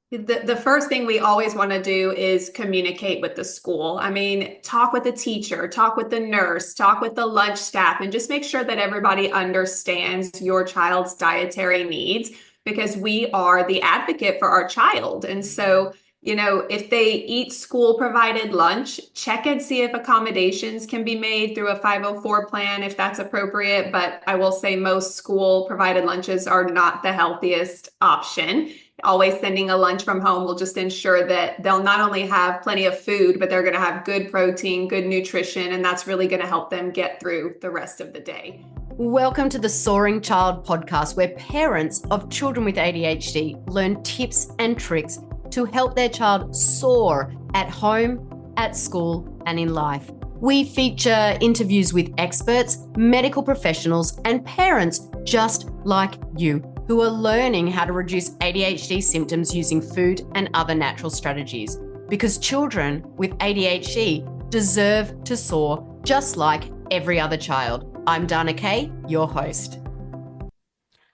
The first thing we always want to do is communicate with the school. I mean, talk with the teacher, talk with the nurse, talk with the lunch staff, and just make sure that everybody understands your child's dietary needs because we are the advocate for our child. And so, if they eat school provided lunch, check and see if accommodations can be made through a 504 plan if that's appropriate. But I will say most school provided lunches are not the healthiest option. Always sending a lunch from home will just ensure that they'll not only have plenty of food, but they're going to have good protein, good nutrition, and that's really going to help them get through the rest of the day. Welcome to the Soaring Child podcast, where parents of children with ADHD learn tips and tricks to help their child soar at home, at school, and in life. We feature interviews with experts, medical professionals, and parents just like you, who are learning how to reduce ADHD symptoms using food and other natural strategies. Because children with ADHD deserve to soar just like every other child. I'm Dana Kay, your host.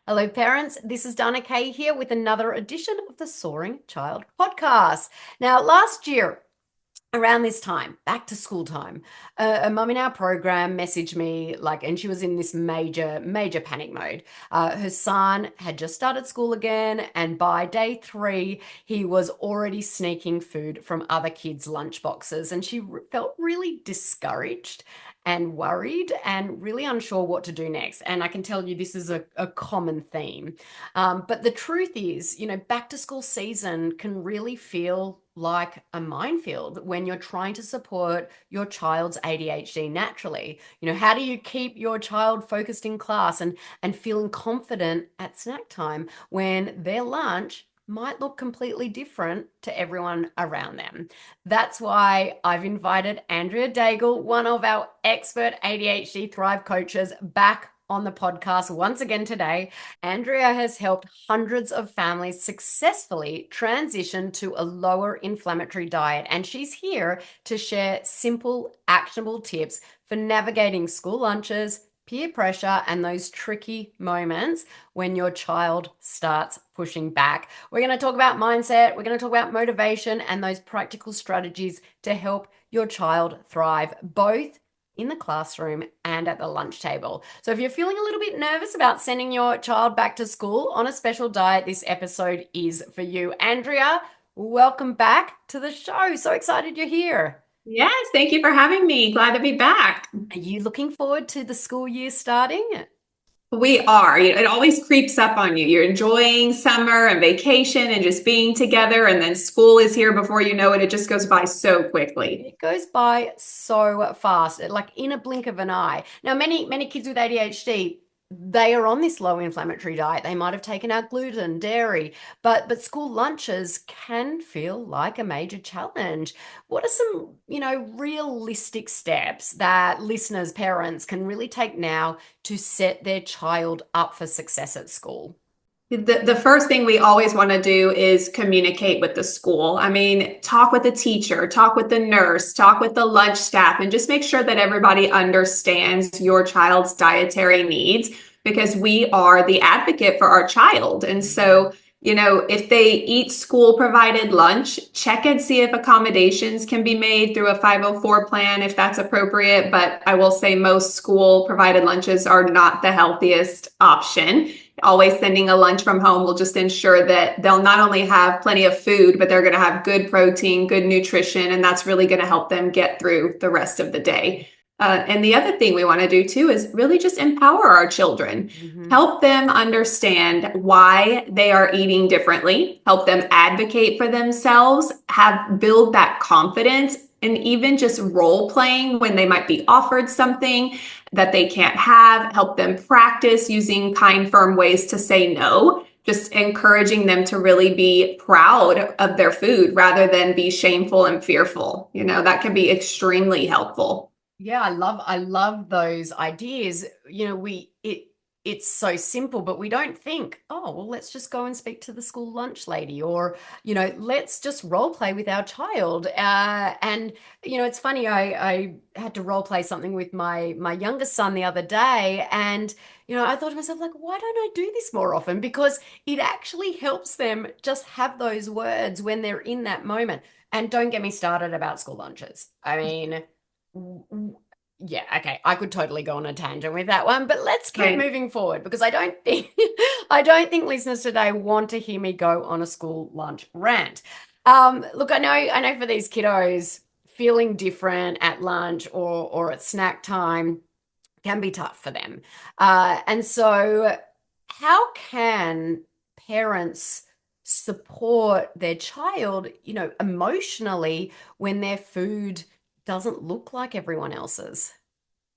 Hello, parents. This is Dana Kay here with another edition of the Soaring Child podcast. Now, last year, around this time, back to school time, a mum in our program messaged me and she was in this major panic mode. Her son had just started school again, and by day 3, he was already sneaking food from other kids' lunchboxes, and she felt really discouraged and worried and really unsure what to do next. And I can tell you this is a common theme. But the truth is, back to school season can really feel like a minefield when you're trying to support your child's ADHD naturally. How do you keep your child focused in class and feeling confident at snack time when their lunch might look completely different to everyone around them? That's why I've invited Andrea Daigle, one of our expert ADHD Thrive coaches, back on the podcast once again today. Andrea has helped hundreds of families successfully transition to a lower inflammatory diet, and she's here to share simple, actionable tips for navigating school lunches, peer pressure, and those tricky moments when your child starts pushing back. We're going to talk about mindset, we're going to talk about motivation, and those practical strategies to help your child thrive, both in the classroom and at the lunch table. So if you're feeling a little bit nervous about sending your child back to school on a special diet, this episode is for you. Andrea, welcome back to the show. So excited you're here. Yes, thank you for having me. Glad to be back. Are you looking forward to the school year starting? We are. It always creeps up on you. You're enjoying summer and vacation and just being together, and then school is here before you know it. It just goes by so quickly. It goes by so fast, like in a blink of an eye. Now, many kids with ADHD, they are on this low inflammatory diet. They might have taken out gluten, dairy, but school lunches can feel like a major challenge. What are some, realistic steps that listeners, parents can really take now to set their child up for success at school? The first thing we always want to do is communicate with the school. I mean, talk with the teacher, talk with the nurse, talk with the lunch staff, and just make sure that everybody understands your child's dietary needs because we are the advocate for our child. And so, if they eat school provided lunch, check and see if accommodations can be made through a 504 plan if that's appropriate. But I will say most school provided lunches are not the healthiest option. Always sending a lunch from home will just ensure that they'll not only have plenty of food, but they're going to have good protein, good nutrition, and that's really going to help them get through the rest of the day. And the other thing we want to do too is really just empower our children, help them understand why they are eating differently, help them advocate for themselves, build that confidence, and even just role playing when they might be offered something that they can't have, help them practice using kind, firm ways to say no, just encouraging them to really be proud of their food rather than be shameful and fearful. That can be extremely helpful. Yeah, I love those ideas. it's so simple, but we don't think, oh, well, let's just go and speak to the school lunch lady, or, let's just role play with our child. And, it's funny, I had to role play something with my youngest son the other day. And, I thought to myself, like, why don't I do this more often? Because it actually helps them just have those words when they're in that moment. And don't get me started about school lunches. I mean, yeah, okay. I could totally go on a tangent with that one, but let's keep Right. moving forward because I don't think I don't think listeners today want to hear me go on a school lunch rant. Look, I know for these kiddos, feeling different at lunch or at snack time can be tough for them. And so how can parents support their child, emotionally when their food doesn't look like everyone else's?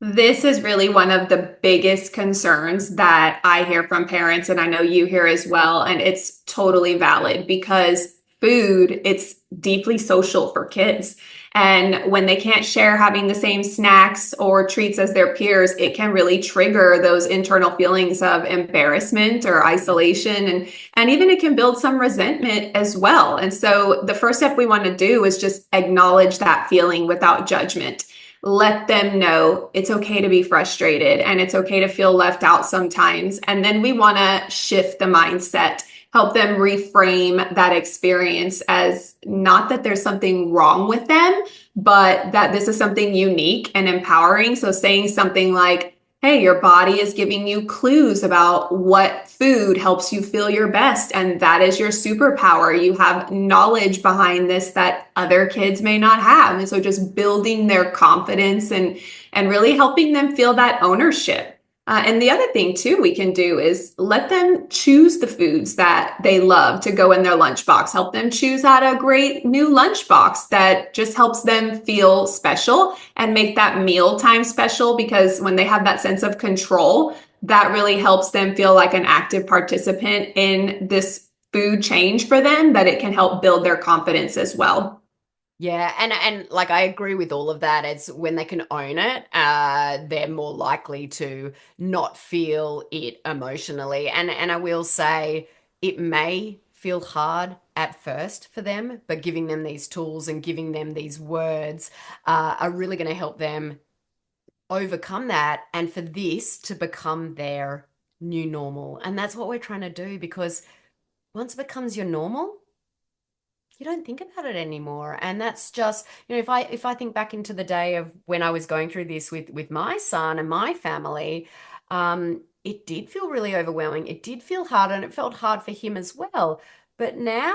This is really one of the biggest concerns that I hear from parents, and I know you hear as well. And it's totally valid because food, it's deeply social for kids. And when they can't share having the same snacks or treats as their peers, it can really trigger those internal feelings of embarrassment or isolation. And even it can build some resentment as well. And so the first step we want to do is just acknowledge that feeling without judgment. Let them know it's okay to be frustrated and it's okay to feel left out sometimes. And then we want to shift the mindset, help them reframe that experience as not that there's something wrong with them, but that this is something unique and empowering. So saying something like, hey, your body is giving you clues about what food helps you feel your best. And that is your superpower. You have knowledge behind this that other kids may not have. And so just building their confidence and really helping them feel that ownership. And the other thing too we can do is let them choose the foods that they love to go in their lunchbox. Help them choose out a great new lunchbox that just helps them feel special and make that meal time special, because when they have that sense of control, that really helps them feel like an active participant in this food change for them, that it can help build their confidence as well. Yeah, and like I agree with all of that. It's when they can own it, they're more likely to not feel it emotionally. And I will say it may feel hard at first for them, but giving them these tools and giving them these words are really going to help them overcome that and for this to become their new normal. And that's what we're trying to do because once it becomes your normal, you don't think about it anymore. And that's just, if I think back into the day of when I was going through this with my son and my family, it did feel really overwhelming. It did feel hard and it felt hard for him as well. But now,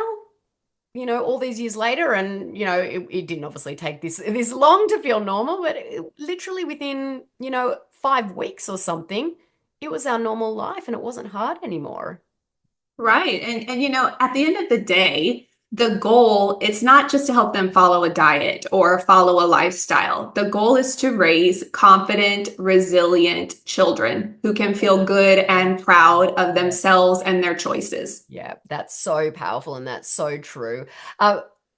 all these years later, and it didn't obviously take this long to feel normal, but literally within 5 weeks or something, it was our normal life and it wasn't hard anymore. Right. And at the end of the day, the goal, it's not just to help them follow a diet or follow a lifestyle. The goal is to raise confident, resilient children who can feel good and proud of themselves and their choices. Yeah, that's so powerful and that's so true.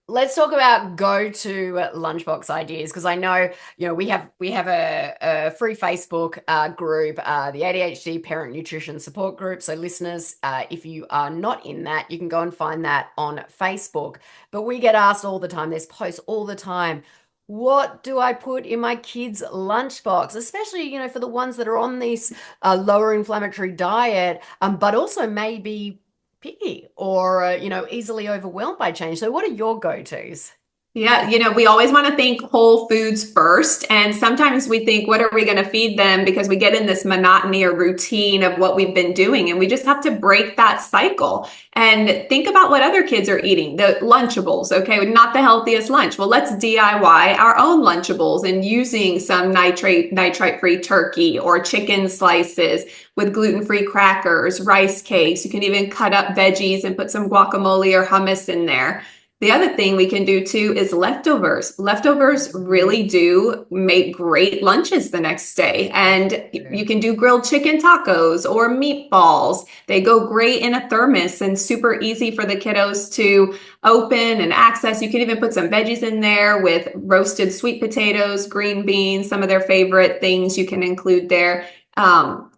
Let's talk about go-to lunchbox ideas because I know we have a free Facebook group, the ADHD Parent Nutrition Support Group. So listeners, if you are not in that, you can go and find that on Facebook. But we get asked all the time. There's posts all the time. What do I put in my kids' lunchbox? Especially, for the ones that are on this lower inflammatory diet, but also maybe picky or easily overwhelmed by change. So what are your go-tos? Yeah, we always want to think whole foods first. And sometimes we think, what are we going to feed them? Because we get in this monotony or routine of what we've been doing. And we just have to break that cycle and think about what other kids are eating. The Lunchables, okay, not the healthiest lunch. Well, let's DIY our own Lunchables and using some nitrate-free turkey or chicken slices with gluten-free crackers, rice cakes. You can even cut up veggies and put some guacamole or hummus in there. The other thing we can do too is leftovers. Leftovers really do make great lunches the next day. And you can do grilled chicken tacos or meatballs. They go great in a thermos and super easy for the kiddos to open and access. You can even put some veggies in there with roasted sweet potatoes, green beans, some of their favorite things you can include there.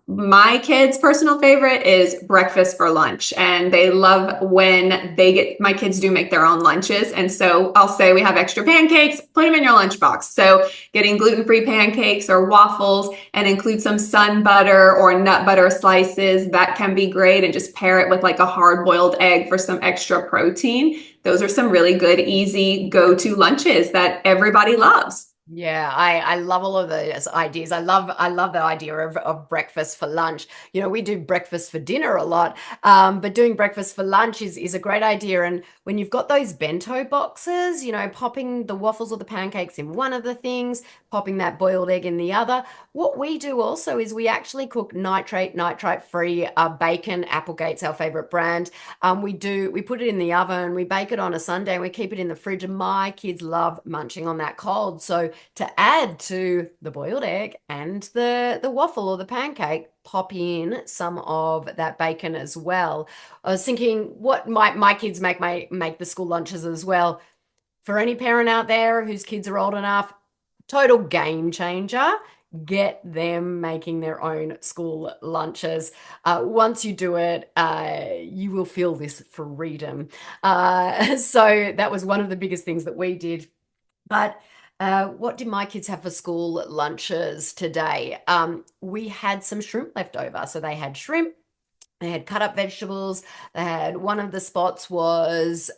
My kids' personal favorite is breakfast for lunch, and they love when my kids do make their own lunches. And so I'll say we have extra pancakes, put them in your lunchbox. So getting gluten-free pancakes or waffles and include some sun butter or nut butter slices, that can be great. And just pair it with like a hard-boiled egg for some extra protein. Those are some really good, easy go-to lunches that everybody loves. Yeah, I love all of those ideas. I love the idea of breakfast for lunch. We do breakfast for dinner a lot, but doing breakfast for lunch is a great idea. And when you've got those bento boxes, popping the waffles or the pancakes in one of the things, popping that boiled egg in the other. What we do also is we actually cook nitrate free bacon. Applegate's our favorite brand. We put it in the oven, we bake it on a Sunday, and we keep it in the fridge. And my kids love munching on that cold. So to add to the boiled egg and the waffle or the pancake, pop in some of that bacon as well. I was thinking what my kids make the school lunches as well. For any parent out there whose kids are old enough, total game changer. Get them making their own school lunches. Once you do it, you will feel this freedom. So that was one of the biggest things that we did. But what did my kids have for school lunches today? We had some shrimp left over. So they had shrimp, they had cut up vegetables. They had one of the spots was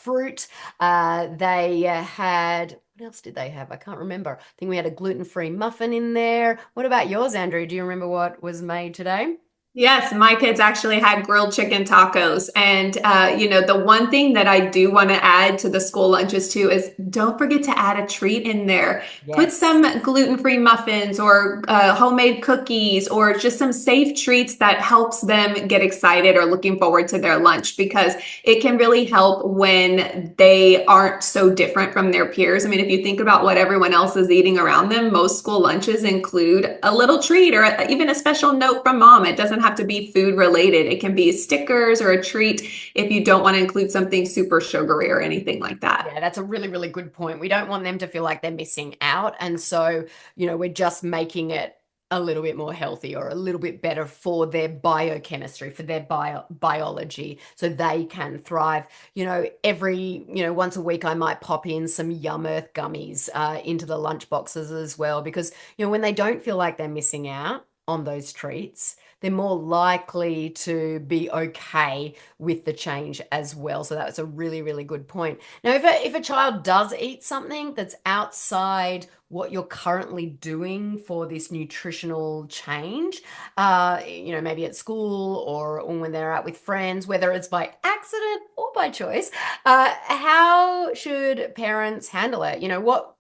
fruit. They had, what else did they have? I can't remember. I think we had a gluten-free muffin in there. What about yours, Andrew? Do you remember what was made today? Yes, my kids actually had grilled chicken tacos. And, the one thing that I do want to add to the school lunches too is don't forget to add a treat in there. Put Yes. some gluten-free muffins or homemade cookies or just some safe treats that helps them get excited or looking forward to their lunch, because it can really help when they aren't so different from their peers. I mean, if you think about what everyone else is eating around them, most school lunches include a little treat or even a special note from mom. It doesn't have to be food related. It can be stickers or a treat if you don't want to include something super sugary or anything like that. Yeah, that's a really, really good point. We don't want them to feel like they're missing out. And so, we're just making it a little bit more healthy or a little bit better for their biochemistry, for their biology, so they can thrive. Once a week, I might pop in some Yum Earth gummies into the lunch boxes as well, because, when they don't feel like they're missing out on those treats, they're more likely to be okay with the change as well. So that's a really, really good point. Now, if a child does eat something that's outside what you're currently doing for this nutritional change, maybe at school or when they're out with friends, whether it's by accident or by choice, how should parents handle it?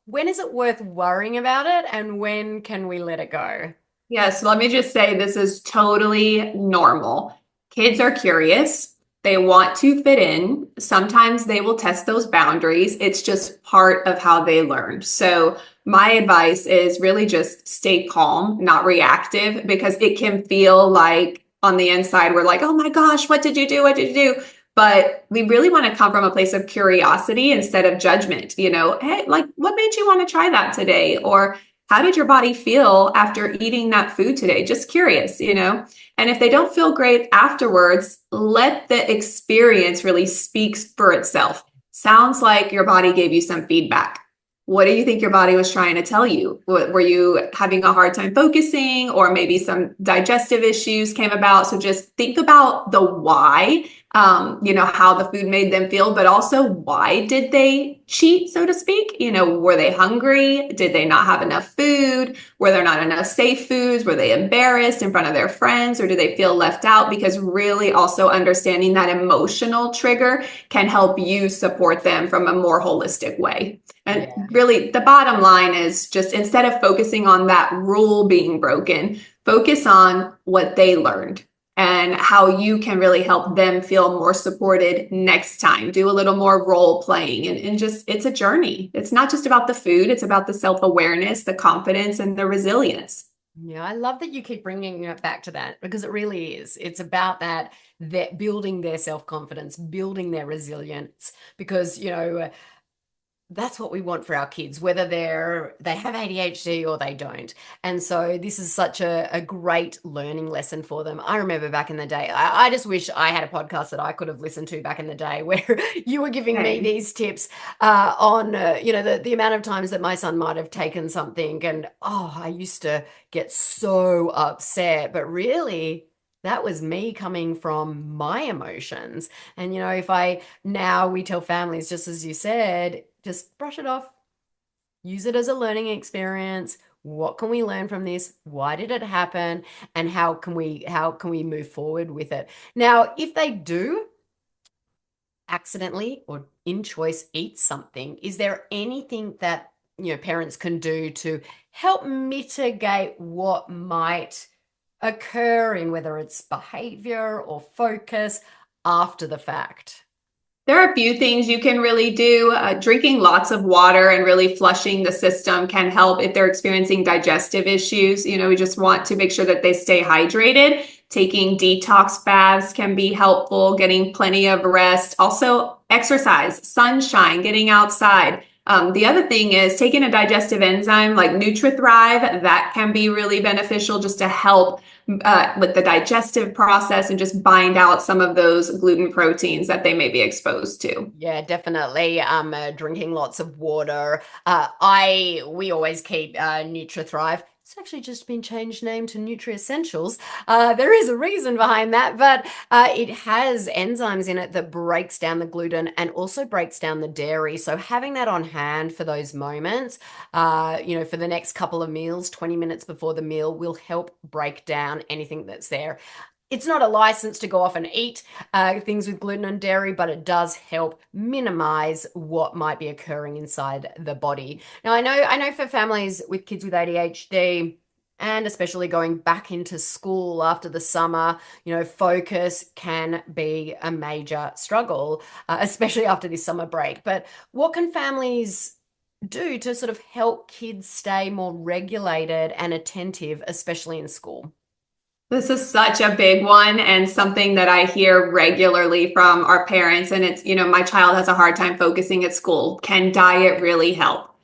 When is it worth worrying about it, and when can we let it go? Yes, let me just say this is totally normal. Kids are curious. They want to fit in. Sometimes they will test those boundaries. It's just part of how they learn. So, my advice is really just stay calm, not reactive, because it can feel like on the inside, we're like, oh my gosh, what did you do? What did you do? But we really want to come from a place of curiosity instead of judgment. Hey, like, what made you want to try that today? Or how did your body feel after eating that food today? Just curious. And if they don't feel great afterwards, let the experience really speak for itself. Sounds like your body gave you some feedback. What do you think your body was trying to tell you? Were you having a hard time focusing, or maybe some digestive issues came about? So just think about the why, how the food made them feel, but also why did they cheat, so to speak? Were they hungry? Did they not have enough food? Were there not enough safe foods? Were they embarrassed in front of their friends, or do they feel left out? Because really also understanding that emotional trigger can help you support them from a more holistic way. And Yeah. really, the bottom line is just instead of focusing on that rule being broken, focus on what they learned and how you can really help them feel more supported next time. Do a little more role playing and just, it's a journey. It's not just about the food, it's about the self-awareness, the confidence, and the resilience. Yeah, I love that you keep bringing it back to that, because it really is. It's about that building their self-confidence, building their resilience, because, that's what we want for our kids, whether they have ADHD or they don't. And so this is such a great learning lesson for them. I remember back in the day, I just wish I had a podcast that I could have listened to back in the day where you were giving me Okay. these tips on, the amount of times that my son might have taken something. And oh, I used to get so upset, but really, that was me coming from my emotions. And, if I now we tell families, just as you said, just brush it off, use it as a learning experience. What can we learn from this? Why did it happen? And how can we move forward with it? Now, if they do accidentally or in choice eat something, is there anything that parents can do to help mitigate what might occur in whether it's behavior or focus after the fact? There are a few things you can really do. Drinking lots of water and really flushing the system can help if they're experiencing digestive issues. We just want to make sure that they stay hydrated. Taking detox baths can be helpful, getting plenty of rest. Also, exercise, sunshine, getting outside. The other thing is taking a digestive enzyme like NutriThrive. That can be really beneficial just to help with the digestive process and just bind out some of those gluten proteins that they may be exposed to. Yeah, definitely. Drinking lots of water. We always keep NutriThrive. It's actually just been changed name to Nutri Essentials. There is a reason behind that, but it has enzymes in it that breaks down the gluten and also breaks down the dairy. So having that on hand for those moments, for the next couple of meals, 20 minutes before the meal, will help break down anything that's there. It's not a license to go off and eat things with gluten and dairy, but it does help minimize what might be occurring inside the body. Now, I know for families with kids with ADHD, and especially going back into school after the summer, focus can be a major struggle, especially after this summer break. But what can families do to sort of help kids stay more regulated and attentive, especially in school? This is such a big one and something that I hear regularly from our parents. And it's, my child has a hard time focusing at school. Can diet really help?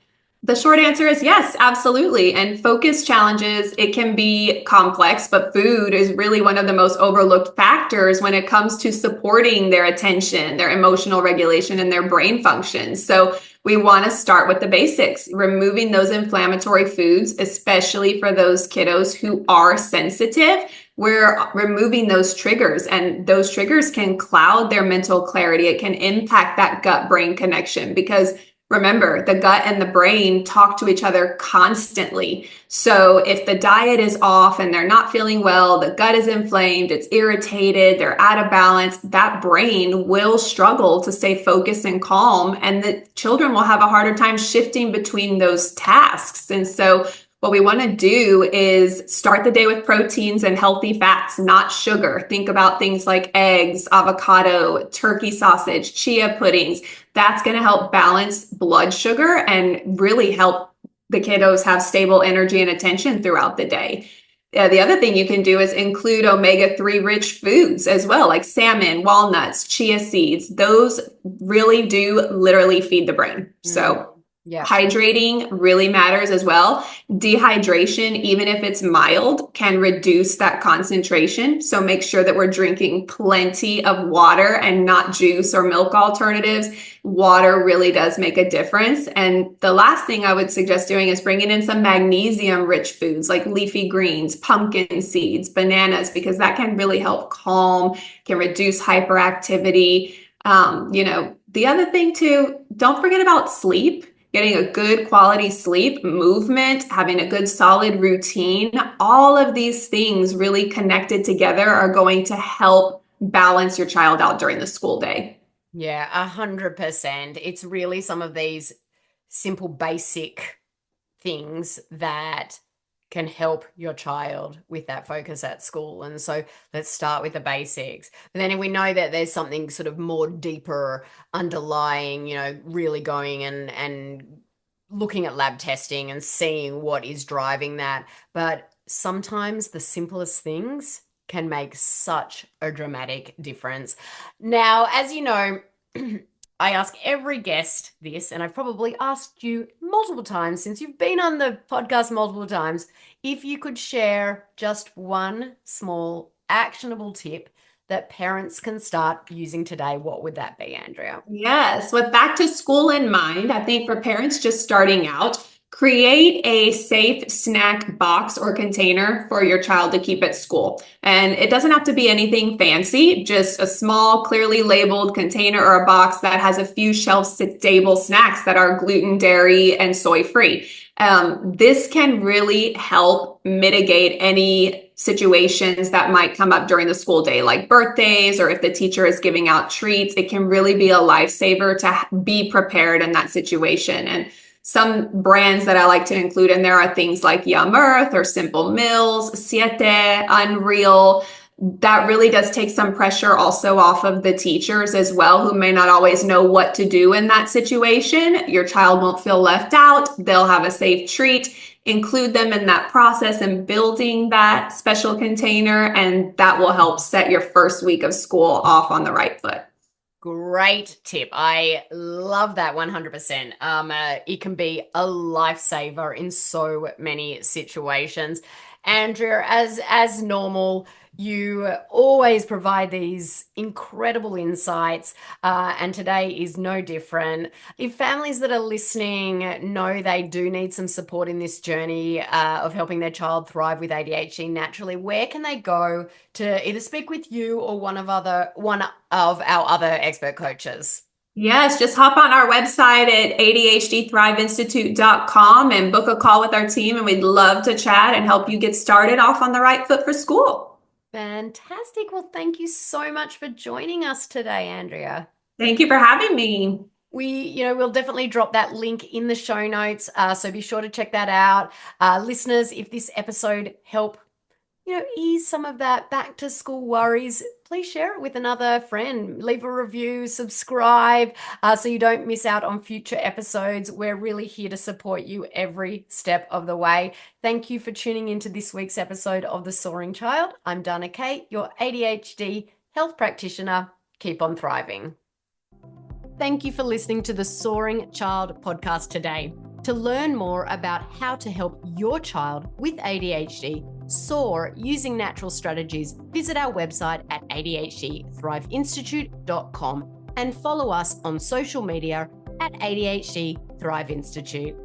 The short answer is yes, absolutely. And focus challenges, it can be complex, but food is really one of the most overlooked factors when it comes to supporting their attention, their emotional regulation, and their brain functions. So we want to start with the basics, removing those inflammatory foods, especially for those kiddos who are sensitive. We're removing those triggers, and those triggers can cloud their mental clarity. It can impact that gut brain connection because remember, the gut and the brain talk to each other constantly. So if the diet is off and they're not feeling well, the gut is inflamed, it's irritated, they're out of balance, that brain will struggle to stay focused and calm. And the children will have a harder time shifting between those tasks. And so what we want to do is start the day with proteins and healthy fats, not sugar. Think about things like eggs, avocado, turkey sausage, chia puddings. That's going to help balance blood sugar and really help the kiddos have stable energy and attention throughout the day. The other thing you can do is include omega-3 rich foods as well, like salmon, walnuts, chia seeds. Those really do literally feed the brain. So Yeah. hydrating really matters as well. Dehydration, even if it's mild, can reduce that concentration. So make sure that we're drinking plenty of water and not juice or milk alternatives. Water really does make a difference. And the last thing I would suggest doing is bringing in some magnesium rich foods like leafy greens, pumpkin seeds, bananas, because that can really help calm, can reduce hyperactivity. The other thing too, don't forget about sleep. Getting a good quality sleep, movement, having a good solid routine, all of these things really connected together are going to help balance your child out during the school day. Yeah, 100%. It's really some of these simple, basic things that can help your child with that focus at school. And so let's start with the basics. But then if we know that there's something sort of more deeper underlying, really going and looking at lab testing and seeing what is driving that. But sometimes the simplest things can make such a dramatic difference. Now, as you know, I ask every guest this, and I've probably asked you multiple times since you've been on the podcast multiple times, if you could share just one small actionable tip that parents can start using today, what would that be, Andrea? Yes, with back to school in mind, I think for parents just starting out, create a safe snack box or container for your child to keep at school. And it doesn't have to be anything fancy, just a small, clearly labeled container or a box that has a few shelf-stable snacks that are gluten, dairy, and soy-free. This can really help mitigate any situations that might come up during the school day, like birthdays, or if the teacher is giving out treats. It can really be a lifesaver to be prepared in that situation. And some brands that I like to include in there are things like Yum Earth or Simple Mills, Siete, Unreal. That really does take some pressure also off of the teachers as well, who may not always know what to do in that situation. Your child won't feel left out. They'll have a safe treat. Include them in that process and building that special container, and that will help set your first week of school off on the right foot. Great tip. I love that 100%. It can be a lifesaver in so many situations. Andrea, as normal, you always provide these incredible insights, and today is no different. If families that are listening know they do need some support in this journey of helping their child thrive with ADHD naturally, where can they go to either speak with you or one of our other expert coaches? Yes, just hop on our website at adhdthriveinstitute.com and book a call with our team, and we'd love to chat and help you get started off on the right foot for school. Fantastic. Well, thank you so much for joining us today, Andrea. Thank you for having me. We'll definitely drop that link in the show notes. So be sure to check that out. Listeners, if this episode helped, ease some of that back to school worries, please share it with another friend. Leave a review, subscribe, so you don't miss out on future episodes. We're really here to support you every step of the way. Thank you for tuning into this week's episode of The Soaring Child. I'm Dana Kate, your ADHD health practitioner. Keep on thriving. Thank you for listening to the Soaring Child podcast today. To learn more about how to help your child with ADHD soar using natural strategies, visit our website at adhdthriveinstitute.com and follow us on social media at ADHD Thrive Institute.